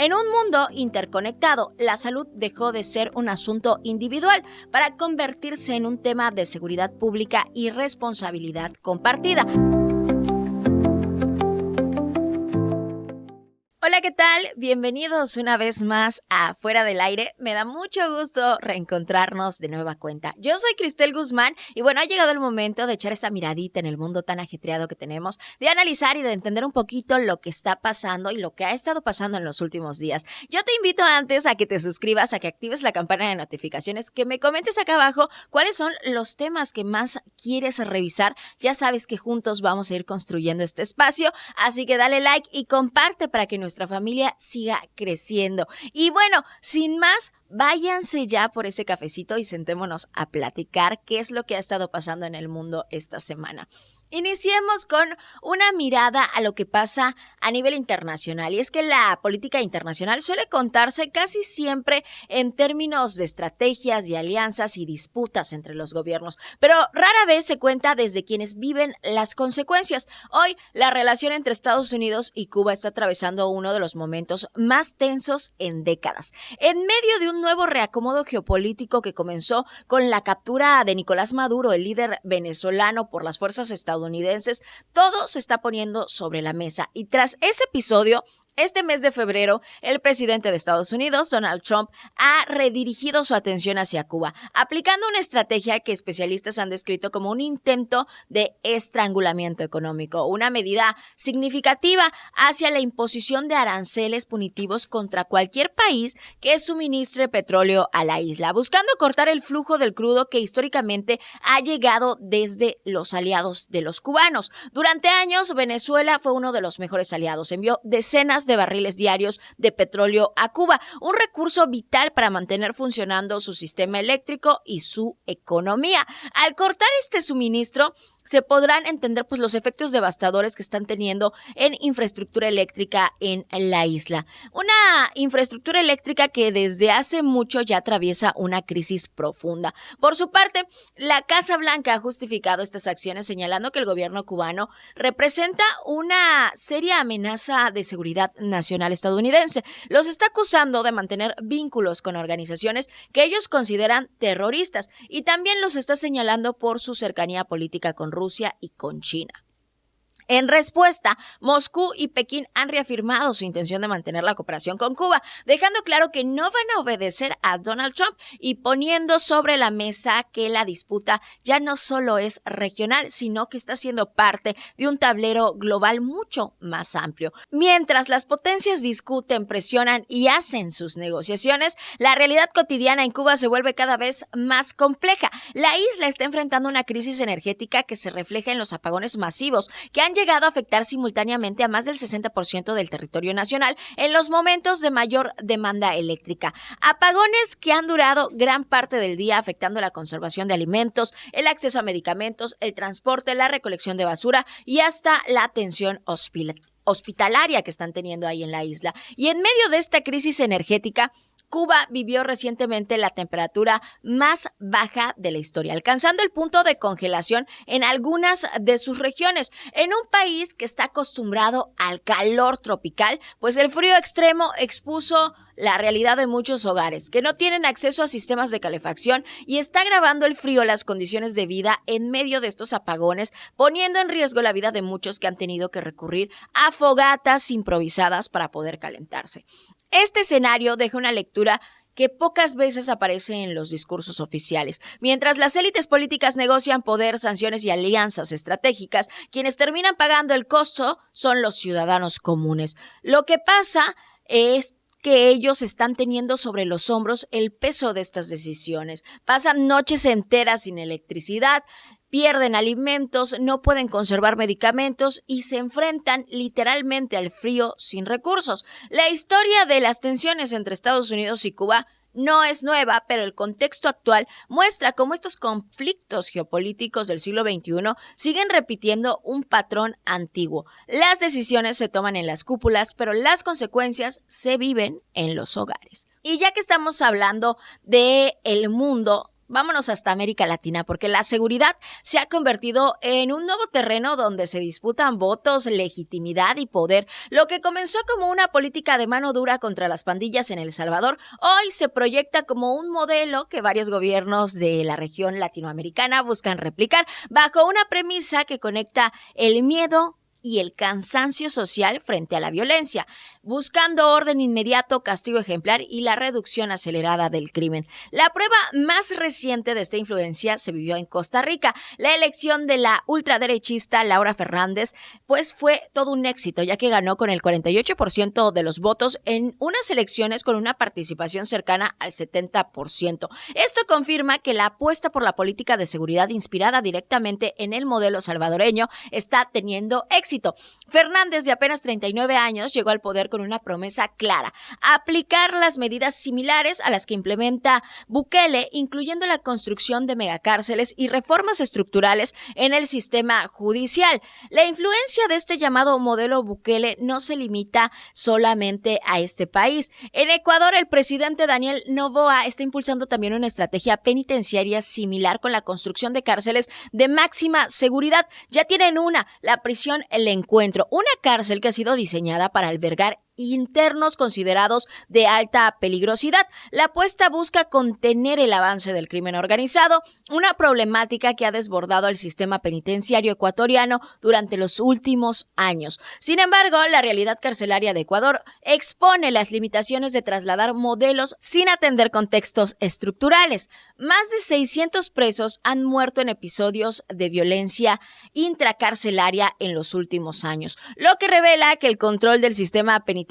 En un mundo interconectado, la salud dejó de ser un asunto individual para convertirse en un tema de seguridad pública y responsabilidad compartida. Hola, ¿qué tal? Bienvenidos una vez más a Fuera del Aire. Me da mucho gusto reencontrarnos de nueva cuenta. Yo soy Cristel Guzmán y bueno, ha llegado el momento de echar esa miradita en el mundo tan ajetreado que tenemos, de analizar y de entender un poquito lo que está pasando y lo que ha estado pasando en los últimos días. Yo te invito antes a que te suscribas, a que actives la campana de notificaciones, que me comentes acá abajo cuáles son los temas que más quieres revisar. Ya sabes que juntos vamos a ir construyendo este espacio, así que dale like y comparte para que nuestra familia siga creciendo. Y bueno, sin más, váyanse ya por ese cafecito y sentémonos a platicar qué es lo que ha estado pasando en el mundo esta semana. Iniciemos con una mirada a lo que pasa a nivel internacional, y es que la política internacional suele contarse casi siempre en términos de estrategias y alianzas y disputas entre los gobiernos, pero rara vez se cuenta desde quienes viven las consecuencias. Hoy, la relación entre Estados Unidos y Cuba está atravesando uno de los momentos más tensos en décadas. En medio de un nuevo reacomodo geopolítico que comenzó con la captura de Nicolás Maduro, el líder venezolano, por las fuerzas estadounidenses, todo se está poniendo sobre la mesa. Y tras ese episodio, este mes de febrero, el presidente de Estados Unidos, Donald Trump, ha redirigido su atención hacia Cuba, aplicando una estrategia que especialistas han descrito como un intento de estrangulamiento económico, una medida significativa hacia la imposición de aranceles punitivos contra cualquier país que suministre petróleo a la isla, buscando cortar el flujo del crudo que históricamente ha llegado desde los aliados de los cubanos. Durante años, Venezuela fue uno de los mejores aliados, envió decenas de barriles diarios de petróleo a Cuba, un recurso vital para mantener funcionando su sistema eléctrico y su economía. Al cortar este suministro, se podrán entender los efectos devastadores que están teniendo en infraestructura eléctrica en la isla. Una infraestructura eléctrica que desde hace mucho ya atraviesa una crisis profunda. Por su parte, la Casa Blanca ha justificado estas acciones señalando que el gobierno cubano representa una seria amenaza de seguridad nacional estadounidense. Los está acusando de mantener vínculos con organizaciones que ellos consideran terroristas y también los está señalando por su cercanía política con Rusia y con China. En respuesta, Moscú y Pekín han reafirmado su intención de mantener la cooperación con Cuba, dejando claro que no van a obedecer a Donald Trump y poniendo sobre la mesa que la disputa ya no solo es regional, sino que está siendo parte de un tablero global mucho más amplio. Mientras las potencias discuten, presionan y hacen sus negociaciones, la realidad cotidiana en Cuba se vuelve cada vez más compleja. La isla está enfrentando una crisis energética que se refleja en los apagones masivos que han llegado a afectar simultáneamente a más del 60% del territorio nacional en los momentos de mayor demanda eléctrica. Apagones que han durado gran parte del día, afectando la conservación de alimentos, el acceso a medicamentos, el transporte, la recolección de basura y hasta la atención hospitalaria que están teniendo ahí en la isla. Y en medio de esta crisis energética, Cuba vivió recientemente la temperatura más baja de la historia, alcanzando el punto de congelación en algunas de sus regiones. En un país que está acostumbrado al calor tropical, pues el frío extremo expuso la realidad de muchos hogares que no tienen acceso a sistemas de calefacción y está agravando el frío las condiciones de vida en medio de estos apagones, poniendo en riesgo la vida de muchos que han tenido que recurrir a fogatas improvisadas para poder calentarse. Este escenario deja una lectura que pocas veces aparece en los discursos oficiales. Mientras las élites políticas negocian poder, sanciones y alianzas estratégicas, quienes terminan pagando el costo son los ciudadanos comunes. Lo que pasa es que ellos están teniendo sobre los hombros el peso de estas decisiones. Pasan noches enteras sin electricidad, pierden alimentos, no pueden conservar medicamentos y se enfrentan literalmente al frío sin recursos. La historia de las tensiones entre Estados Unidos y Cuba no es nueva, pero el contexto actual muestra cómo estos conflictos geopolíticos del siglo XXI siguen repitiendo un patrón antiguo. Las decisiones se toman en las cúpulas, pero las consecuencias se viven en los hogares. Y ya que estamos hablando del mundo, vámonos hasta América Latina, porque la seguridad se ha convertido en un nuevo terreno donde se disputan votos, legitimidad y poder. Lo que comenzó como una política de mano dura contra las pandillas en El Salvador, hoy se proyecta como un modelo que varios gobiernos de la región latinoamericana buscan replicar bajo una premisa que conecta el miedo y el cansancio social frente a la violencia, buscando orden inmediato, castigo ejemplar y la reducción acelerada del crimen. La prueba más reciente de esta influencia se vivió en Costa Rica. La elección de la ultraderechista Laura Fernández, pues fue todo un éxito, ya que ganó con el 48% de los votos en unas elecciones con una participación cercana al 70%. Esto confirma que la apuesta por la política de seguridad inspirada directamente en el modelo salvadoreño está teniendo éxito. Fernández, de apenas 39 años, llegó al poder con una promesa clara: aplicar las medidas similares a las que implementa Bukele, incluyendo la construcción de megacárceles y reformas estructurales en el sistema judicial. La influencia de este llamado modelo Bukele no se limita solamente a este país. En Ecuador, el presidente Daniel Noboa está impulsando también una estrategia penitenciaria similar con la construcción de cárceles de máxima seguridad. Ya tienen la prisión El Encuentro, una cárcel que ha sido diseñada para albergar internos considerados de alta peligrosidad. La apuesta busca contener el avance del crimen organizado, una problemática que ha desbordado el sistema penitenciario ecuatoriano durante los últimos años. Sin embargo, la realidad carcelaria de Ecuador expone las limitaciones de trasladar modelos sin atender contextos estructurales. Más de 600 presos han muerto en episodios de violencia intracarcelaria en los últimos años, lo que revela que el control del sistema penitenciario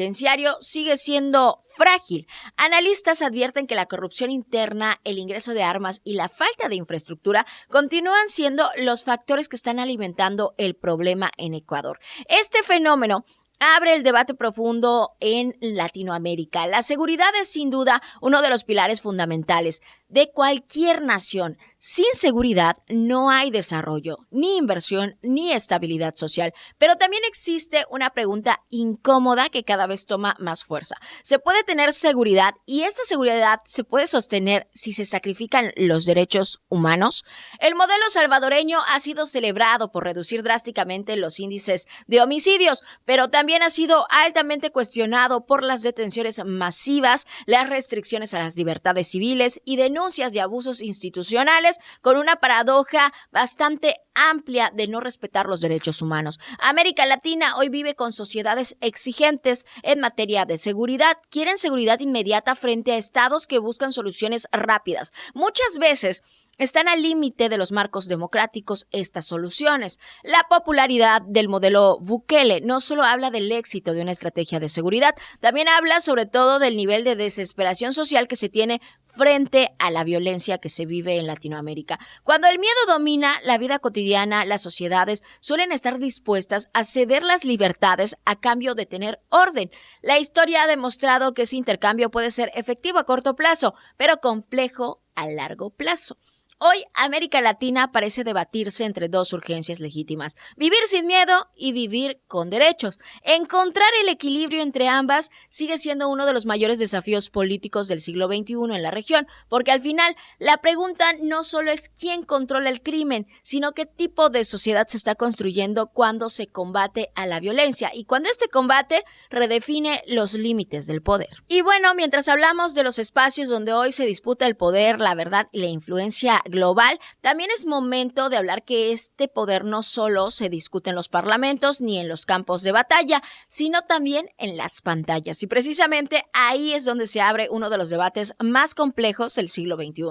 sigue siendo frágil. Analistas advierten que la corrupción interna, el ingreso de armas y la falta de infraestructura continúan siendo los factores que están alimentando el problema en Ecuador. Este fenómeno abre el debate profundo en Latinoamérica. La seguridad es sin duda uno de los pilares fundamentales de cualquier nación. Sin seguridad no hay desarrollo, ni inversión, ni estabilidad social. Pero también existe una pregunta incómoda que cada vez toma más fuerza. ¿Se puede tener seguridad y esta seguridad se puede sostener si se sacrifican los derechos humanos? El modelo salvadoreño ha sido celebrado por reducir drásticamente los índices de homicidios, pero también ha sido altamente cuestionado por las detenciones masivas, las restricciones a las libertades civiles y denuncias de abusos institucionales, con una paradoja bastante amplia de no respetar los derechos humanos. América Latina hoy vive con sociedades exigentes en materia de seguridad. Quieren seguridad inmediata frente a estados que buscan soluciones rápidas. Muchas veces están al límite de los marcos democráticos estas soluciones. La popularidad del modelo Bukele no solo habla del éxito de una estrategia de seguridad, también habla sobre todo del nivel de desesperación social que se tiene frente a la violencia que se vive en Latinoamérica. Cuando el miedo domina la vida cotidiana, las sociedades suelen estar dispuestas a ceder las libertades a cambio de tener orden. La historia ha demostrado que ese intercambio puede ser efectivo a corto plazo, pero complejo a largo plazo. Hoy, América Latina parece debatirse entre dos urgencias legítimas: vivir sin miedo y vivir con derechos. Encontrar el equilibrio entre ambas sigue siendo uno de los mayores desafíos políticos del siglo XXI en la región, porque al final la pregunta no solo es quién controla el crimen, sino qué tipo de sociedad se está construyendo cuando se combate a la violencia y cuando este combate redefine los límites del poder. Y bueno, mientras hablamos de los espacios donde hoy se disputa el poder, la verdad y la influencia global, también es momento de hablar que este poder no solo se discute en los parlamentos ni en los campos de batalla, sino también en las pantallas. Y precisamente ahí es donde se abre uno de los debates más complejos del siglo XXI.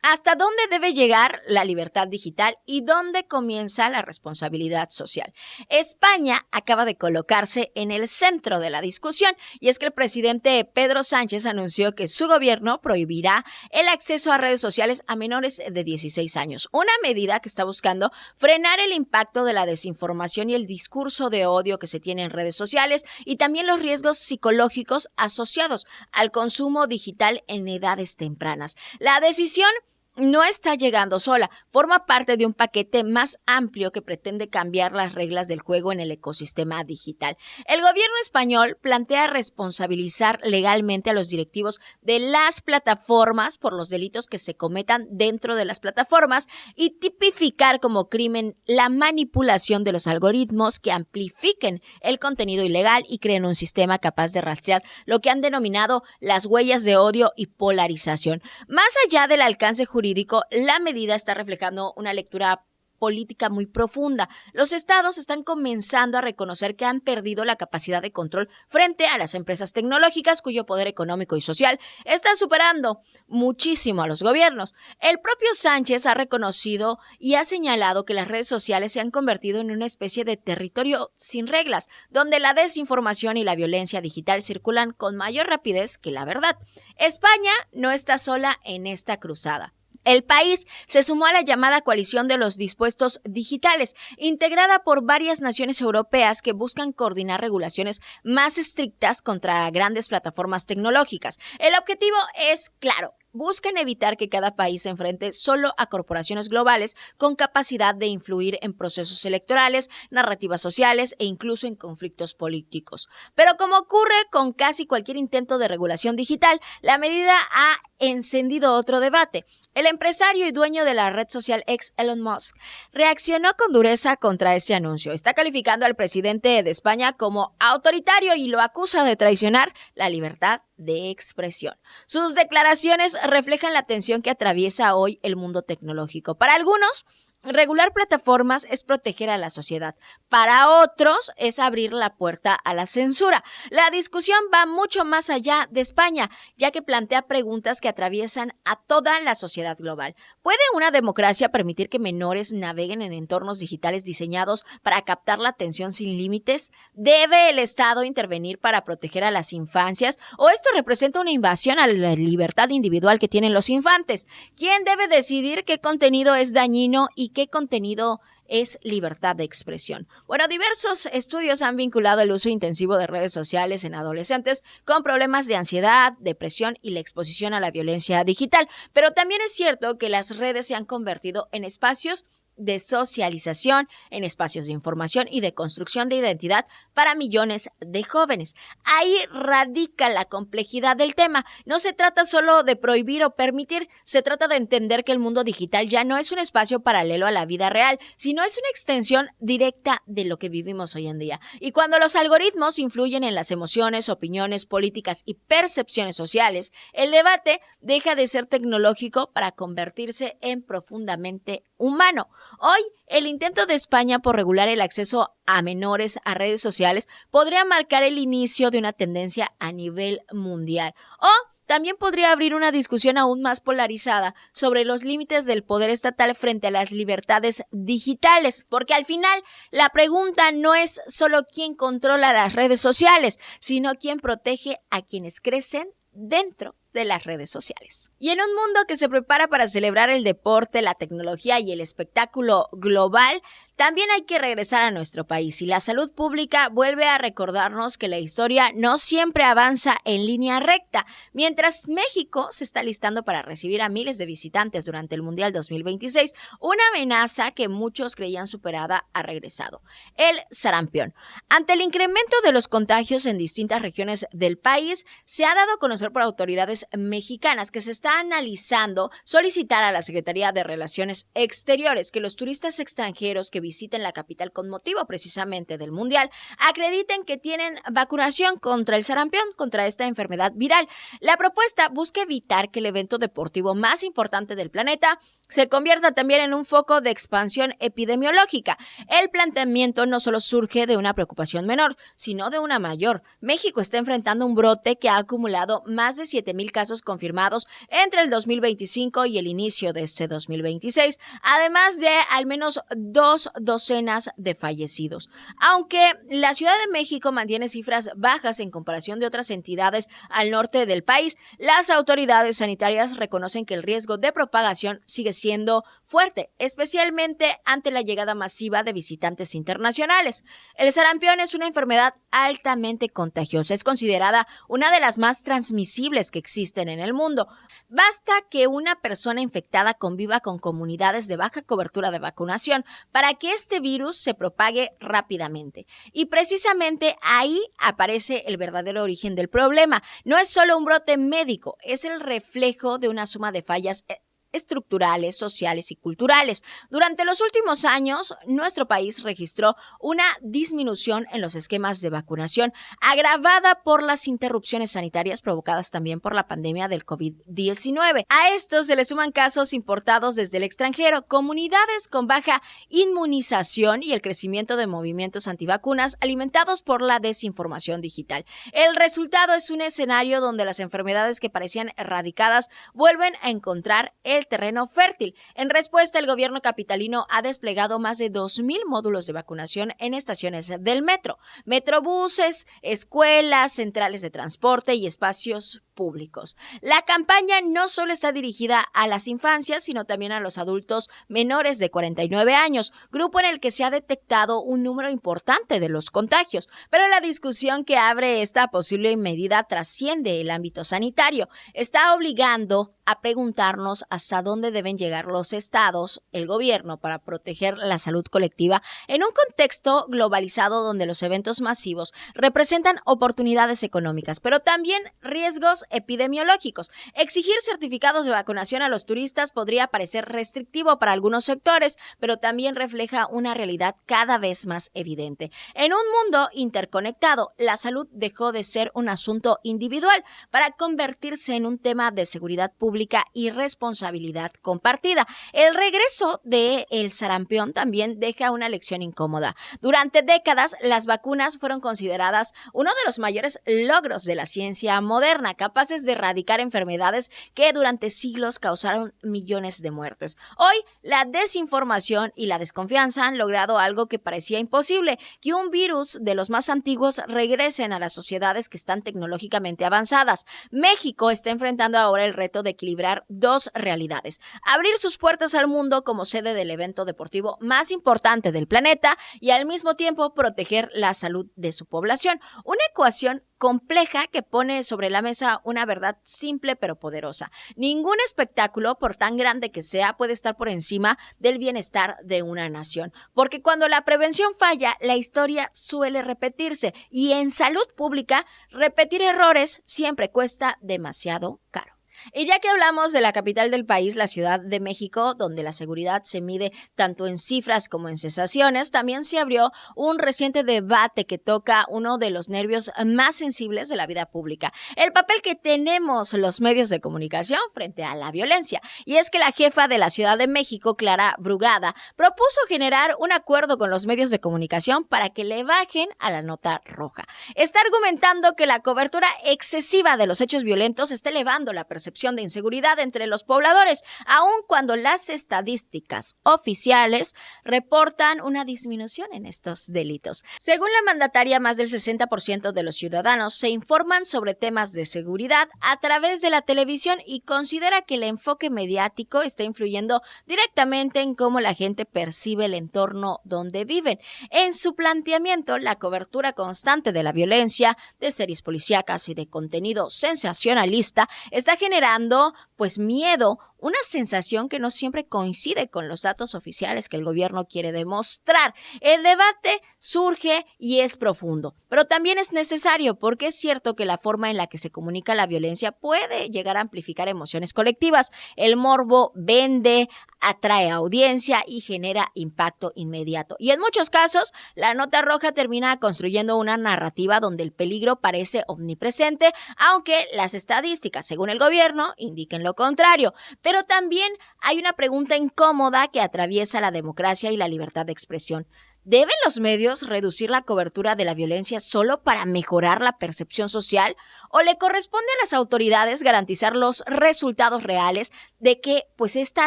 ¿Hasta dónde debe llegar la libertad digital y dónde comienza la responsabilidad social? España acaba de colocarse en el centro de la discusión, y es que el presidente Pedro Sánchez anunció que su gobierno prohibirá el acceso a redes sociales a menores de 16 años, una medida que está buscando frenar el impacto de la desinformación y el discurso de odio que se tiene en redes sociales y también los riesgos psicológicos asociados al consumo digital en edades tempranas. La decisión no está llegando sola, forma parte de un paquete más amplio que pretende cambiar las reglas del juego en el ecosistema digital. El gobierno español plantea responsabilizar legalmente a los directivos de las plataformas por los delitos que se cometan dentro de las plataformas y tipificar como crimen la manipulación de los algoritmos que amplifiquen el contenido ilegal y creen un sistema capaz de rastrear lo que han denominado las huellas de odio y polarización. Más allá del alcance jurídico, la medida está reflejando una lectura política muy profunda. Los estados están comenzando a reconocer que han perdido la capacidad de control frente a las empresas tecnológicas cuyo poder económico y social está superando muchísimo a los gobiernos. El propio Sánchez ha reconocido y ha señalado que las redes sociales se han convertido en una especie de territorio sin reglas, donde la desinformación y la violencia digital circulan con mayor rapidez que la verdad. España no está sola en esta cruzada. El país se sumó a la llamada coalición de los dispuestos digitales, integrada por varias naciones europeas que buscan coordinar regulaciones más estrictas contra grandes plataformas tecnológicas. El objetivo es claro. Buscan evitar que cada país se enfrente solo a corporaciones globales con capacidad de influir en procesos electorales, narrativas sociales e incluso en conflictos políticos. Pero como ocurre con casi cualquier intento de regulación digital, la medida ha encendido otro debate. El empresario y dueño de la red social X, Elon Musk, reaccionó con dureza contra este anuncio. Está calificando al presidente de España como autoritario y lo acusa de traicionar la libertad de expresión. Sus declaraciones reflejan la tensión que atraviesa hoy el mundo tecnológico. Para algunos, regular plataformas es proteger a la sociedad. Para otros es abrir la puerta a la censura. La discusión va mucho más allá de España, ya que plantea preguntas que atraviesan a toda la sociedad global. ¿Puede una democracia permitir que menores naveguen en entornos digitales diseñados para captar la atención sin límites? ¿Debe el Estado intervenir para proteger a las infancias? ¿O esto representa una invasión a la libertad individual que tienen los infantes? ¿Quién debe decidir qué contenido es dañino y qué contenido es libertad de expresión? Bueno, diversos estudios han vinculado el uso intensivo de redes sociales en adolescentes con problemas de ansiedad, depresión y la exposición a la violencia digital. Pero también es cierto que las redes se han convertido en espacios de socialización, en espacios de información y de construcción de identidad para millones de jóvenes. Ahí radica la complejidad del tema. No se trata solo de prohibir o permitir, se trata de entender que el mundo digital ya no es un espacio paralelo a la vida real, sino es una extensión directa de lo que vivimos hoy en día. Y cuando los algoritmos influyen en las emociones, opiniones, políticas y percepciones sociales, el debate deja de ser tecnológico para convertirse en profundamente humano. Hoy, el intento de España por regular el acceso a menores a redes sociales podría marcar el inicio de una tendencia a nivel mundial. O también podría abrir una discusión aún más polarizada sobre los límites del poder estatal frente a las libertades digitales, porque al final la pregunta no es solo quién controla las redes sociales, sino quién protege a quienes crecen dentro de las redes sociales. Y en un mundo que se prepara para celebrar el deporte, la tecnología y el espectáculo global, también hay que regresar a nuestro país y la salud pública vuelve a recordarnos que la historia no siempre avanza en línea recta. Mientras México se está listando para recibir a miles de visitantes durante el Mundial 2026, una amenaza que muchos creían superada ha regresado: el sarampión. Ante el incremento de los contagios en distintas regiones del país, se ha dado a conocer por autoridades mexicanas que se está analizando solicitar a la Secretaría de Relaciones Exteriores que los turistas extranjeros que visiten la capital con motivo precisamente del Mundial acrediten que tienen vacunación contra el sarampión, contra esta enfermedad viral. La propuesta busca evitar que el evento deportivo más importante del planeta se convierta también en un foco de expansión epidemiológica. El planteamiento no solo surge de una preocupación menor, sino de una mayor. México está enfrentando un brote que ha acumulado más de 7,000 casos confirmados entre el 2025 y el inicio de este 2026, además de al menos 2 docenas de fallecidos. Aunque la Ciudad de México mantiene cifras bajas en comparación de otras entidades al norte del país, las autoridades sanitarias reconocen que el riesgo de propagación sigue siendo fuerte, especialmente ante la llegada masiva de visitantes internacionales. El sarampión es una enfermedad altamente contagiosa, es considerada una de las más transmisibles que existen en el mundo. Basta que una persona infectada conviva con comunidades de baja cobertura de vacunación para que este virus se propague rápidamente. Y precisamente ahí aparece el verdadero origen del problema. No es solo un brote médico, es el reflejo de una suma de fallas estructurales, sociales y culturales. Durante los últimos años, nuestro país registró una disminución en los esquemas de vacunación, agravada por las interrupciones sanitarias provocadas también por la pandemia del COVID-19. A esto se le suman casos importados desde el extranjero, comunidades con baja inmunización y el crecimiento de movimientos antivacunas alimentados por la desinformación digital. El resultado es un escenario donde las enfermedades que parecían erradicadas vuelven a encontrar el terreno fértil. En respuesta, el gobierno capitalino ha desplegado más de 2,000 módulos de vacunación en estaciones del metro, metrobuses, escuelas, centrales de transporte y espacios públicos. La campaña no solo está dirigida a las infancias, sino también a los adultos menores de 49 años, grupo en el que se ha detectado un número importante de los contagios. Pero la discusión que abre esta posible medida trasciende el ámbito sanitario. Está obligando a preguntarnos hasta dónde deben llegar los estados, el gobierno, para proteger la salud colectiva en un contexto globalizado donde los eventos masivos representan oportunidades económicas, pero también riesgos epidemiológicos. Exigir certificados de vacunación a los turistas podría parecer restrictivo para algunos sectores, pero también refleja una realidad cada vez más evidente. En un mundo interconectado, la salud dejó de ser un asunto individual para convertirse en un tema de seguridad pública y responsabilidad compartida. El regreso del sarampión también deja una lección incómoda. Durante décadas, las vacunas fueron consideradas uno de los mayores logros de la ciencia moderna, capaces de erradicar enfermedades que durante siglos causaron millones de muertes. Hoy, la desinformación y la desconfianza han logrado algo que parecía imposible, que un virus de los más antiguos regresen a las sociedades que están tecnológicamente avanzadas. México está enfrentando ahora el reto de equilibrar dos realidades: abrir sus puertas al mundo como sede del evento deportivo más importante del planeta y al mismo tiempo proteger la salud de su población. Una ecuación compleja que pone sobre la mesa una verdad simple pero poderosa. Ningún espectáculo, por tan grande que sea, puede estar por encima del bienestar de una nación, porque cuando la prevención falla, la historia suele repetirse, y en salud pública, repetir errores siempre cuesta demasiado caro. Y ya que hablamos de la capital del país, la Ciudad de México, donde la seguridad se mide tanto en cifras como en sensaciones, también se abrió un reciente debate que toca uno de los nervios más sensibles de la vida pública: el papel que tenemos los medios de comunicación frente a la violencia. Y es que la jefa de la Ciudad de México, Clara Brugada, propuso generar un acuerdo con los medios de comunicación para que le bajen a la nota roja. Está argumentando que la cobertura excesiva de los hechos violentos está elevando la percepción de inseguridad entre los pobladores, aun cuando las estadísticas oficiales reportan una disminución en estos delitos. Según la mandataria, más del 60% de los ciudadanos se informan sobre temas de seguridad a través de la televisión y considera que el enfoque mediático está influyendo directamente en cómo la gente percibe el entorno donde viven. En su planteamiento, la cobertura constante de la violencia, de series policíacas y de contenido sensacionalista está generando miedo, una sensación que no siempre coincide con los datos oficiales que el gobierno quiere demostrar. El debate surge y es profundo, pero también es necesario, porque es cierto que la forma en la que se comunica la violencia puede llegar a amplificar emociones colectivas. El morbo vende, atrae audiencia y genera impacto inmediato. Y en muchos casos, la nota roja termina construyendo una narrativa donde el peligro parece omnipresente, aunque las estadísticas, según el gobierno, indiquen lo contrario. Pero también hay una pregunta incómoda que atraviesa la democracia y la libertad de expresión. ¿Deben los medios reducir la cobertura de la violencia solo para mejorar la percepción social? ¿O le corresponde a las autoridades garantizar los resultados reales de que pues esta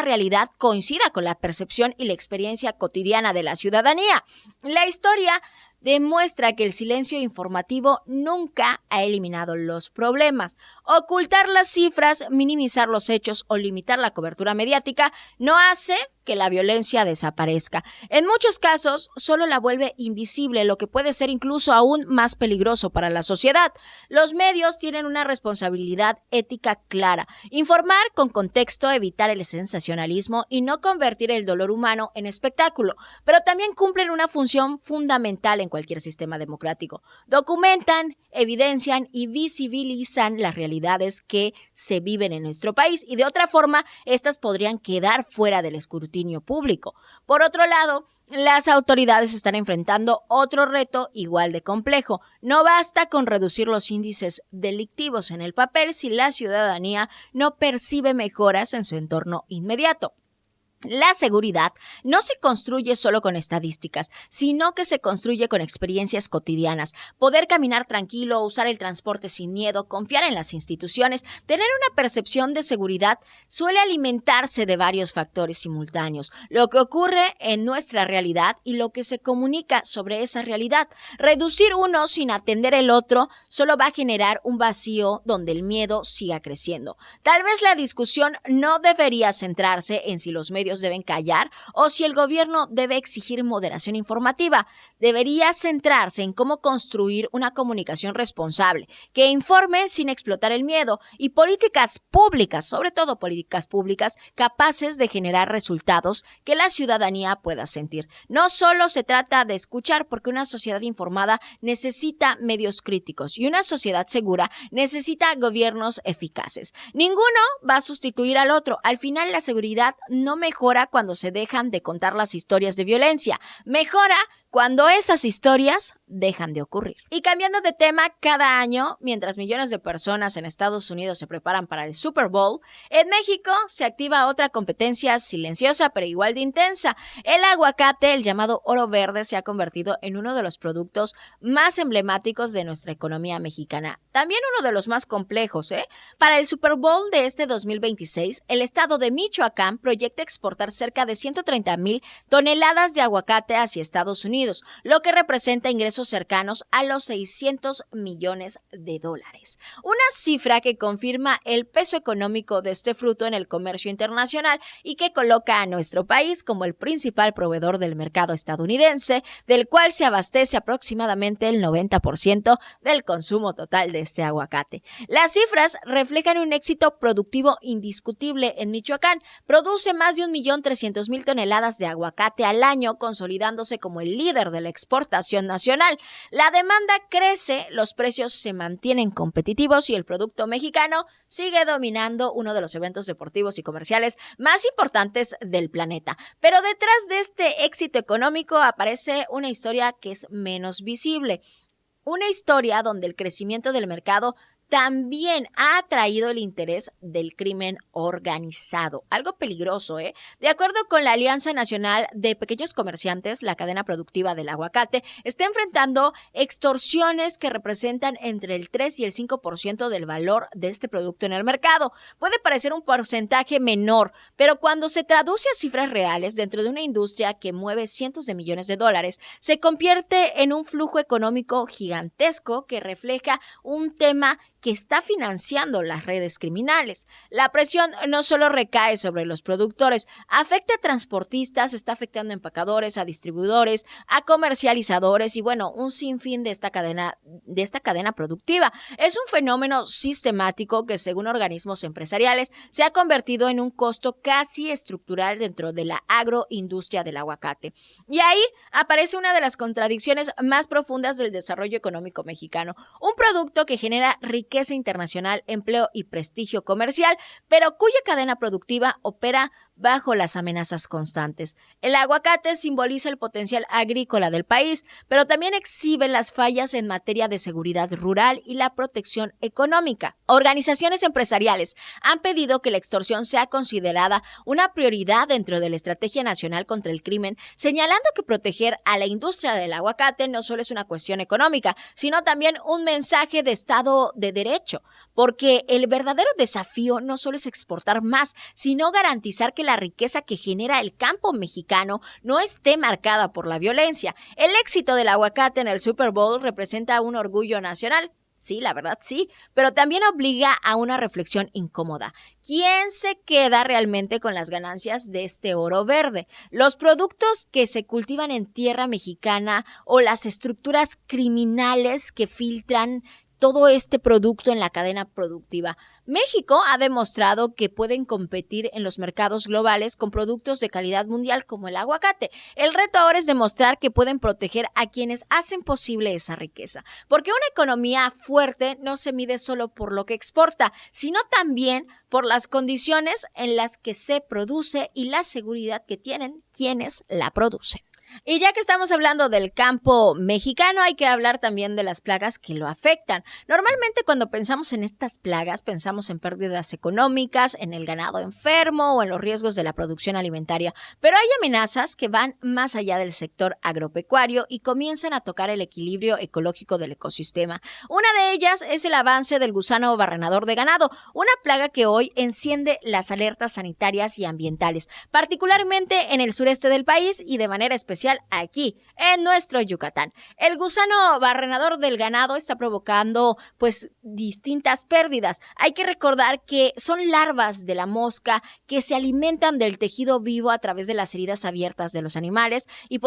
realidad coincida con la percepción y la experiencia cotidiana de la ciudadanía? La historia demuestra que el silencio informativo nunca ha eliminado los problemas. Ocultar las cifras, minimizar los hechos o limitar la cobertura mediática no hace que la violencia desaparezca. En muchos casos, solo la vuelve invisible, lo que puede ser incluso aún más peligroso para la sociedad. Los medios tienen una responsabilidad ética clara: informar con contexto, evitar el sensacionalismo y no convertir el dolor humano en espectáculo, pero también cumplen una función fundamental en cualquier sistema democrático. Documentan, evidencian y visibilizan las realidades que se viven en nuestro país, y de otra forma, estas podrían quedar fuera del escrutinio público. Por otro lado, las autoridades están enfrentando otro reto igual de complejo. No basta con reducir los índices delictivos en el papel si la ciudadanía no percibe mejoras en su entorno inmediato. La seguridad no se construye solo con estadísticas, sino que se construye con experiencias cotidianas. Poder caminar tranquilo, usar el transporte sin miedo, confiar en las instituciones, tener una percepción de seguridad suele alimentarse de varios factores simultáneos: lo que ocurre en nuestra realidad y lo que se comunica sobre esa realidad. Reducir uno sin atender el otro solo va a generar un vacío donde el miedo siga creciendo. Tal vez la discusión no debería centrarse en si los medios deben callar o si el gobierno debe exigir moderación informativa. Debería centrarse en cómo construir una comunicación responsable, que informe sin explotar el miedo, y políticas públicas, sobre todo políticas públicas, capaces de generar resultados que la ciudadanía pueda sentir. No solo se trata de escuchar, porque una sociedad informada necesita medios críticos y una sociedad segura necesita gobiernos eficaces. Ninguno va a sustituir al otro. Al final, la seguridad no mejora cuando se dejan de contar las historias de violencia. Mejora cuando esas historias dejan de ocurrir. Y cambiando de tema, cada año, mientras millones de personas en Estados Unidos se preparan para el Super Bowl, en México se activa otra competencia silenciosa pero igual de intensa. El aguacate, el llamado oro verde, se ha convertido en uno de los productos más emblemáticos de nuestra economía mexicana. También uno de los más complejos, Para el Super Bowl de este 2026, el estado de Michoacán proyecta exportar cerca de 130,000 toneladas de aguacate hacia Estados Unidos, lo que representa ingresos cercanos a los $600 millones. Una cifra que confirma el peso económico de este fruto en el comercio internacional y que coloca a nuestro país como el principal proveedor del mercado estadounidense, del cual se abastece aproximadamente el 90% del consumo total de este aguacate. Las cifras reflejan un éxito productivo indiscutible en Michoacán. Produce más de 1,300,000 toneladas de aguacate al año, consolidándose como el líder de la exportación nacional. La demanda crece, los precios se mantienen competitivos y el producto mexicano sigue dominando uno de los eventos deportivos y comerciales más importantes del planeta. Pero detrás de este éxito económico aparece una historia que es menos visible. Una historia donde el crecimiento del mercado también ha atraído el interés del crimen organizado. Algo peligroso, De acuerdo con la Alianza Nacional de Pequeños Comerciantes, la cadena productiva del aguacate está enfrentando extorsiones que representan entre el 3 y el 5% del valor de este producto en el mercado. Puede parecer un porcentaje menor, pero cuando se traduce a cifras reales dentro de una industria que mueve cientos de millones de dólares, se convierte en un flujo económico gigantesco que refleja un tema que está financiando las redes criminales. La presión no solo recae sobre los productores, afecta a transportistas, está afectando a empacadores, a distribuidores, a comercializadores y un sinfín de esta cadena productiva. Es un fenómeno sistemático que, según organismos empresariales, se ha convertido en un costo casi estructural dentro de la agroindustria del aguacate. Y ahí aparece una de las contradicciones más profundas del desarrollo económico mexicano. Un producto que genera riqueza riqueza internacional, empleo y prestigio comercial, pero cuya cadena productiva opera bajo las amenazas constantes. El aguacate simboliza el potencial agrícola del país, pero también exhibe las fallas en materia de seguridad rural y la protección económica. Organizaciones empresariales han pedido que la extorsión sea considerada una prioridad dentro de la Estrategia Nacional contra el Crimen, señalando que proteger a la industria del aguacate no solo es una cuestión económica, sino también un mensaje de Estado de Derecho, porque el verdadero desafío no solo es exportar más, sino garantizar que la riqueza que genera el campo mexicano no esté marcada por la violencia. El éxito del aguacate en el Super Bowl representa un orgullo nacional. Sí, la verdad sí, pero también obliga a una reflexión incómoda. ¿Quién se queda realmente con las ganancias de este oro verde? ¿Los productos que se cultivan en tierra mexicana o las estructuras criminales que filtran todo este producto en la cadena productiva? México ha demostrado que pueden competir en los mercados globales con productos de calidad mundial como el aguacate. El reto ahora es demostrar que pueden proteger a quienes hacen posible esa riqueza, porque una economía fuerte no se mide solo por lo que exporta, sino también por las condiciones en las que se produce y la seguridad que tienen quienes la producen. Y ya que estamos hablando del campo mexicano, hay que hablar también de las plagas que lo afectan. Normalmente cuando pensamos en estas plagas, pensamos en pérdidas económicas, en el ganado enfermo o en los riesgos de la producción alimentaria. Pero hay amenazas que van más allá del sector agropecuario y comienzan a tocar el equilibrio ecológico del ecosistema. Una de ellas es el avance del gusano barrenador de ganado, una plaga que hoy enciende las alertas sanitarias y ambientales, particularmente en el sureste del país y de manera especial aquí, en nuestro Yucatán. El gusano barrenador del ganado está provocando, distintas pérdidas. Hay que recordar que son larvas de la mosca que se alimentan del tejido vivo a través de las heridas abiertas de los animales y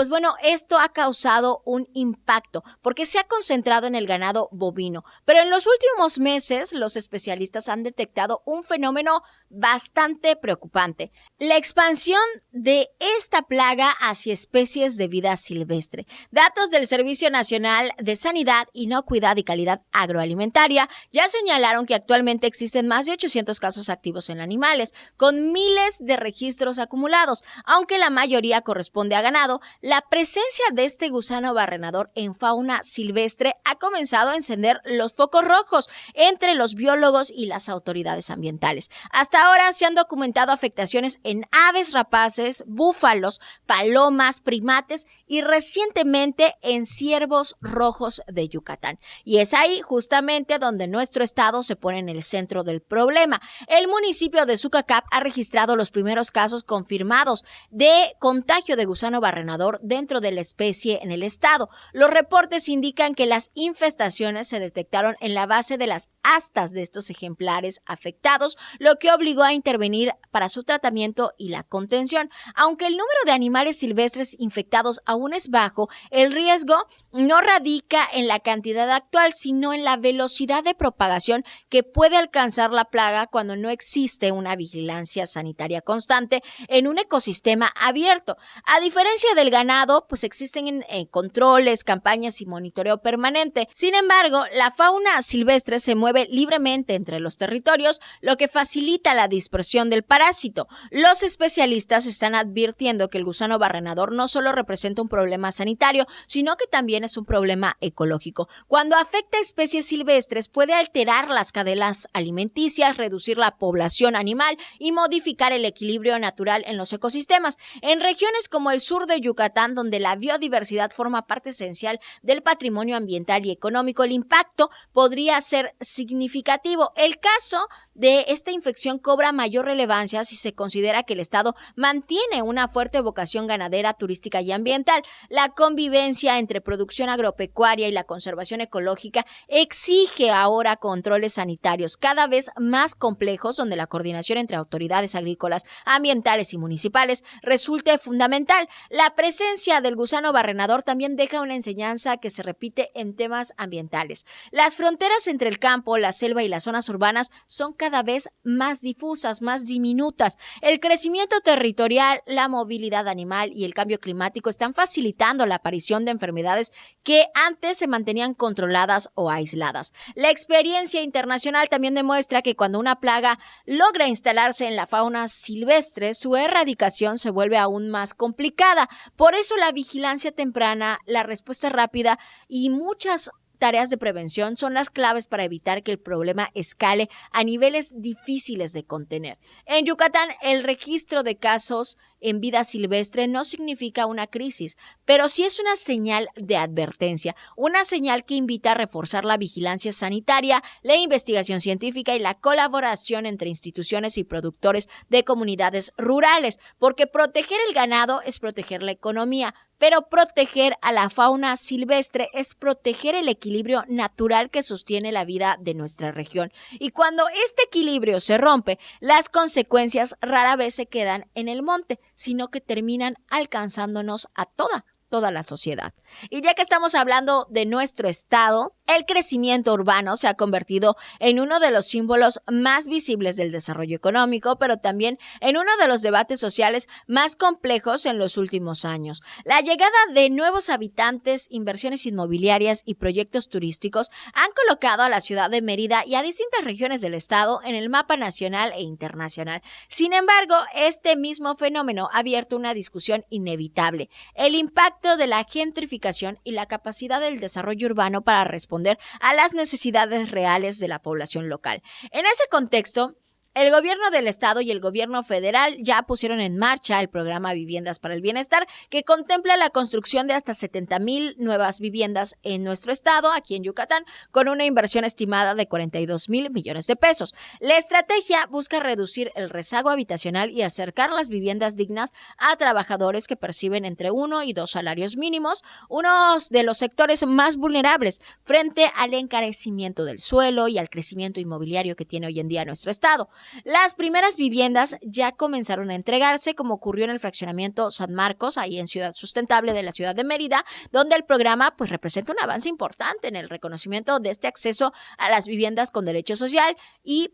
esto ha causado un impacto porque se ha concentrado en el ganado bovino. Pero en los últimos meses, los especialistas han detectado un fenómeno bastante preocupante: la expansión de esta plaga hacia especies de vida silvestre. Datos del Servicio Nacional de Sanidad, Inocuidad y Calidad Agroalimentaria ya señalaron que actualmente existen más de 800 casos activos en animales, con miles de registros acumulados. Aunque la mayoría corresponde a ganado, la presencia de este gusano barrenador en fauna silvestre ha comenzado a encender los focos rojos entre los biólogos y las autoridades ambientales. Hasta ahora se han documentado afectaciones en aves rapaces, búfalos, palomas, primates y recientemente en ciervos rojos de Yucatán. Y es ahí justamente donde nuestro estado se pone en el centro del problema. El municipio de Sucacap ha registrado los primeros casos confirmados de contagio de gusano barrenador dentro de la especie en el estado. Los reportes indican que las infestaciones se detectaron en la base de las astas de estos ejemplares afectados, lo que obligó a intervenir para su tratamiento y la contención. Aunque el número de animales silvestres infectados aún es bajo, el riesgo no radica en la cantidad actual, sino en la velocidad de propagación que puede alcanzar la plaga cuando no existe una vigilancia sanitaria constante en un ecosistema abierto. A diferencia del ganado, existen controles, campañas y monitoreo permanente. Sin embargo, la fauna silvestre se mueve libremente entre los territorios, lo que facilita la dispersión del parásito. Los especialistas están advirtiendo que el gusano barrenador no solo representa un problema sanitario, sino que también es un problema ecológico. Cuando afecta a especies silvestres, puede alterar las cadenas alimenticias, reducir la población animal y modificar el equilibrio natural en los ecosistemas. En regiones como el sur de Yucatán, donde la biodiversidad forma parte esencial del patrimonio ambiental y económico, el impacto podría ser significativo. El caso de esta infección cobra mayor relevancia si se considera que el Estado mantiene una fuerte vocación ganadera, turística y ambiental. La convivencia entre producción agropecuaria y la conservación ecológica exige ahora controles sanitarios cada vez más complejos, donde la coordinación entre autoridades agrícolas, ambientales y municipales resulte fundamental. La presencia del gusano barrenador también deja una enseñanza que se repite en temas ambientales. Las fronteras entre el campo, la selva y las zonas urbanas son cada vez más difusas, más diminutas. El crecimiento territorial, la movilidad animal y el cambio climático están facilitando evitando la aparición de enfermedades que antes se mantenían controladas o aisladas. La experiencia internacional también demuestra que cuando una plaga logra instalarse en la fauna silvestre, su erradicación se vuelve aún más complicada. Por eso la vigilancia temprana, la respuesta rápida y muchas tareas de prevención son las claves para evitar que el problema escale a niveles difíciles de contener. En Yucatán, el registro de casos en vida silvestre no significa una crisis, pero sí es una señal de advertencia, una señal que invita a reforzar la vigilancia sanitaria, la investigación científica y la colaboración entre instituciones y productores de comunidades rurales, porque proteger el ganado es proteger la economía, pero proteger a la fauna silvestre es proteger el equilibrio natural que sostiene la vida de nuestra región. Y cuando este equilibrio se rompe, las consecuencias rara vez se quedan en el monte, sino que terminan alcanzándonos a toda la sociedad. Y ya que estamos hablando de nuestro estado, el crecimiento urbano se ha convertido en uno de los símbolos más visibles del desarrollo económico, pero también en uno de los debates sociales más complejos en los últimos años. La llegada de nuevos habitantes, inversiones inmobiliarias y proyectos turísticos han colocado a la ciudad de Mérida y a distintas regiones del estado en el mapa nacional e internacional. Sin embargo, este mismo fenómeno ha abierto una discusión inevitable: el impacto de la gentrificación y la capacidad del desarrollo urbano para responder a las necesidades reales de la población local. En ese contexto, el gobierno del estado y el gobierno federal ya pusieron en marcha el programa Viviendas para el Bienestar, que contempla la construcción de hasta 70,000 nuevas viviendas en nuestro estado, aquí en Yucatán, con una inversión estimada de 42,000 millones de pesos. La estrategia busca reducir el rezago habitacional y acercar las viviendas dignas a trabajadores que perciben entre 1 y 2 salarios mínimos, uno de los sectores más vulnerables frente al encarecimiento del suelo y al crecimiento inmobiliario que tiene hoy en día nuestro estado. Las primeras viviendas ya comenzaron a entregarse, como ocurrió en el fraccionamiento San Marcos, ahí en Ciudad Sustentable de la ciudad de Mérida, donde el programa representa un avance importante en el reconocimiento de este acceso a las viviendas con derecho social, y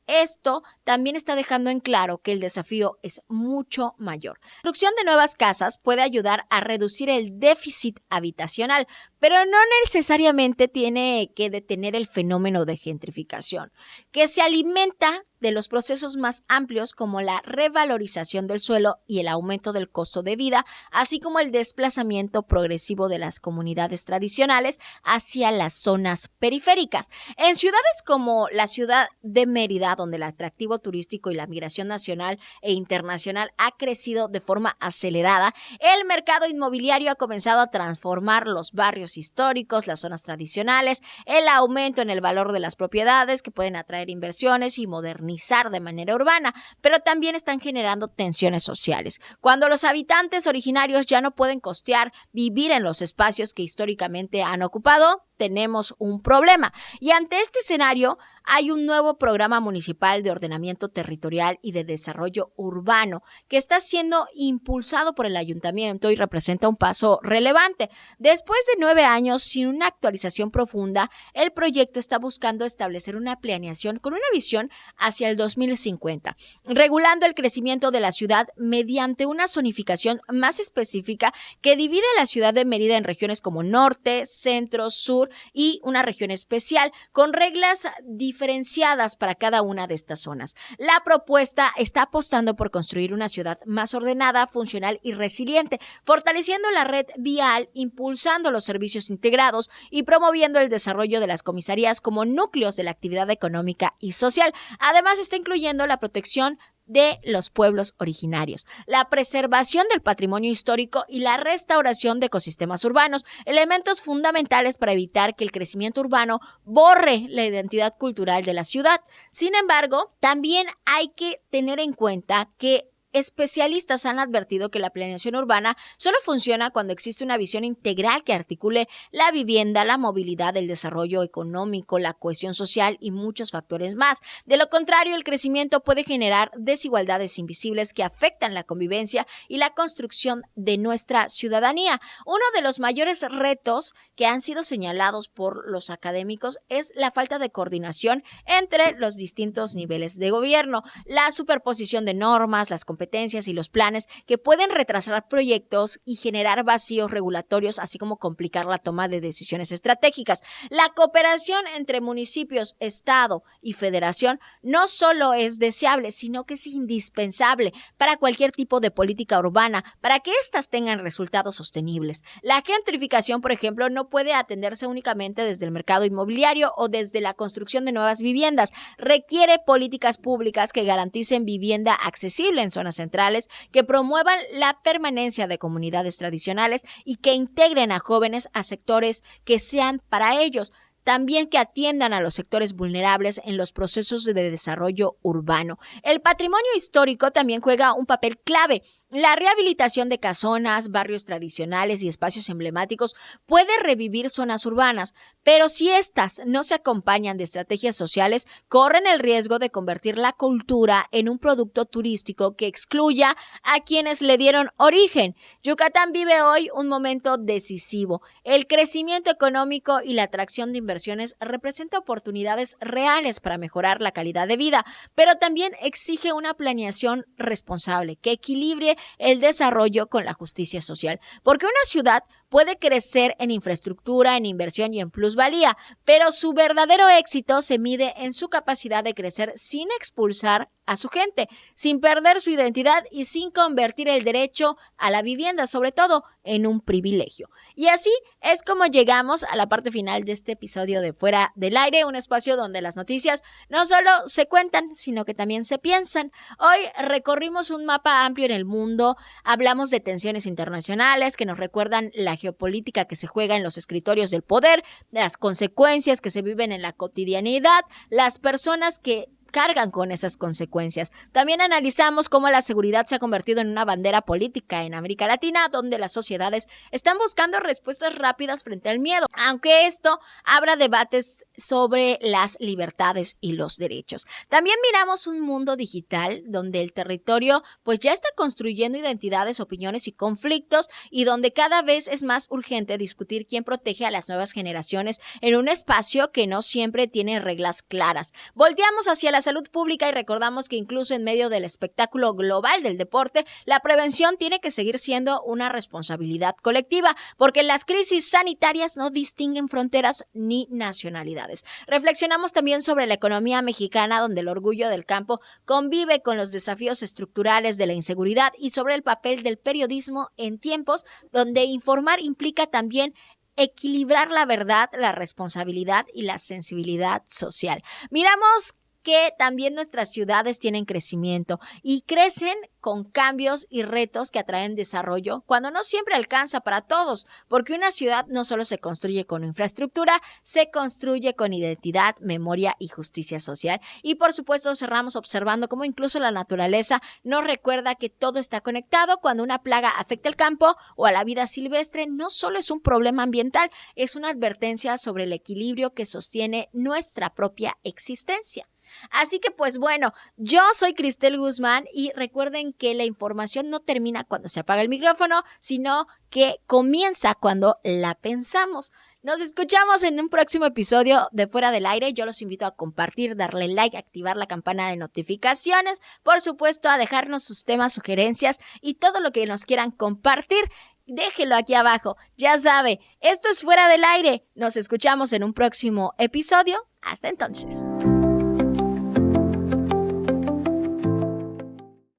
esto también está dejando en claro que el desafío es mucho mayor. La construcción de nuevas casas puede ayudar a reducir el déficit habitacional, pero no necesariamente tiene que detener el fenómeno de gentrificación, que se alimenta de los procesos más amplios como la revalorización del suelo y el aumento del costo de vida, así como el desplazamiento progresivo de las comunidades tradicionales hacia las zonas periféricas. En ciudades como la ciudad de Mérida, donde el atractivo turístico y la migración nacional e internacional ha crecido de forma acelerada, el mercado inmobiliario ha comenzado a transformar los barrios históricos, las zonas tradicionales, el aumento en el valor de las propiedades que pueden atraer inversiones y modernizar de manera urbana, pero también están generando tensiones sociales. Cuando los habitantes originarios ya no pueden costear vivir en los espacios que históricamente han ocupado, tenemos un problema. Y ante este escenario, hay un nuevo programa municipal de ordenamiento territorial y de desarrollo urbano que está siendo impulsado por el ayuntamiento y representa un paso relevante. Después de 9 años sin una actualización profunda, el proyecto está buscando establecer una planeación con una visión hacia el 2050, regulando el crecimiento de la ciudad mediante una zonificación más específica que divide la ciudad de Mérida en regiones como norte, centro, sur y una región especial, con reglas diferenciadas para cada una de estas zonas. La propuesta está apostando por construir una ciudad más ordenada, funcional y resiliente, fortaleciendo la red vial, impulsando los servicios integrados y promoviendo el desarrollo de las comisarías como núcleos de la actividad económica y social. Además, está incluyendo la protección de los pueblos originarios, la preservación del patrimonio histórico y la restauración de ecosistemas urbanos, elementos fundamentales para evitar que el crecimiento urbano borre la identidad cultural de la ciudad. Sin embargo, también hay que tener en cuenta que especialistas han advertido que la planeación urbana solo funciona cuando existe una visión integral que articule la vivienda, la movilidad, el desarrollo económico, la cohesión social y muchos factores más. De lo contrario, el crecimiento puede generar desigualdades invisibles que afectan la convivencia y la construcción de nuestra ciudadanía. Uno de los mayores retos que han sido señalados por los académicos es la falta de coordinación entre los distintos niveles de gobierno, la superposición de normas, las competencias competencias y los planes que pueden retrasar proyectos y generar vacíos regulatorios, así como complicar la toma de decisiones estratégicas. La cooperación entre municipios, Estado y Federación no solo es deseable, sino que es indispensable para cualquier tipo de política urbana, para que éstas tengan resultados sostenibles. La gentrificación, por ejemplo, no puede atenderse únicamente desde el mercado inmobiliario o desde la construcción de nuevas viviendas. Requiere políticas públicas que garanticen vivienda accesible en zonas centrales, que promuevan la permanencia de comunidades tradicionales y que integren a jóvenes a sectores que sean para ellos. También que atiendan a los sectores vulnerables en los procesos de desarrollo urbano. El patrimonio histórico también juega un papel clave. La rehabilitación de casonas, barrios tradicionales y espacios emblemáticos puede revivir zonas urbanas, pero si éstas no se acompañan de estrategias sociales, corren el riesgo de convertir la cultura en un producto turístico que excluya a quienes le dieron origen. Yucatán vive hoy un momento decisivo. El crecimiento económico y la atracción de inversiones representa oportunidades reales para mejorar la calidad de vida, pero también exige una planeación responsable que equilibre el desarrollo con la justicia social, porque una ciudad puede crecer en infraestructura, en inversión y en plusvalía, pero su verdadero éxito se mide en su capacidad de crecer sin expulsar a su gente, sin perder su identidad y sin convertir el derecho a la vivienda, sobre todo, en un privilegio. Y así es como llegamos a la parte final de este episodio de Fuera del Aire, un espacio donde las noticias no solo se cuentan, sino que también se piensan. Hoy recorrimos un mapa amplio en el mundo, hablamos de tensiones internacionales que nos recuerdan la geopolítica que se juega en los escritorios del poder, las consecuencias que se viven en la cotidianidad, las personas que cargan con esas consecuencias. También analizamos cómo la seguridad se ha convertido en una bandera política en América Latina, donde las sociedades están buscando respuestas rápidas frente al miedo, aunque esto abra debates sobre las libertades y los derechos. También miramos un mundo digital donde el territorio pues ya está construyendo identidades, opiniones y conflictos, y donde cada vez es más urgente discutir quién protege a las nuevas generaciones en un espacio que no siempre tiene reglas claras. Volteamos hacia la salud pública y recordamos que incluso en medio del espectáculo global del deporte, la prevención tiene que seguir siendo una responsabilidad colectiva, porque las crisis sanitarias no distinguen fronteras ni nacionalidades. Reflexionamos también sobre la economía mexicana, donde el orgullo del campo convive con los desafíos estructurales de la inseguridad, y sobre el papel del periodismo en tiempos donde informar implica también equilibrar la verdad, la responsabilidad y la sensibilidad social. Miramos que también nuestras ciudades tienen crecimiento y crecen con cambios y retos que atraen desarrollo cuando no siempre alcanza para todos, porque una ciudad no solo se construye con infraestructura, se construye con identidad, memoria y justicia social. Y por supuesto cerramos observando cómo incluso la naturaleza nos recuerda que todo está conectado. Cuando una plaga afecta el campo o a la vida silvestre, no solo es un problema ambiental, es una advertencia sobre el equilibrio que sostiene nuestra propia existencia. Así que pues bueno, yo soy Cristel Guzmán y recuerden que la información no termina cuando se apaga el micrófono, sino que comienza cuando la pensamos. Nos escuchamos en un próximo episodio de Fuera del Aire. Yo los invito a compartir, darle like, activar la campana de notificaciones, por supuesto a dejarnos sus temas, sugerencias y todo lo que nos quieran compartir. Déjelo aquí abajo. Ya sabe, esto es Fuera del Aire. Nos escuchamos en un próximo episodio. Hasta entonces.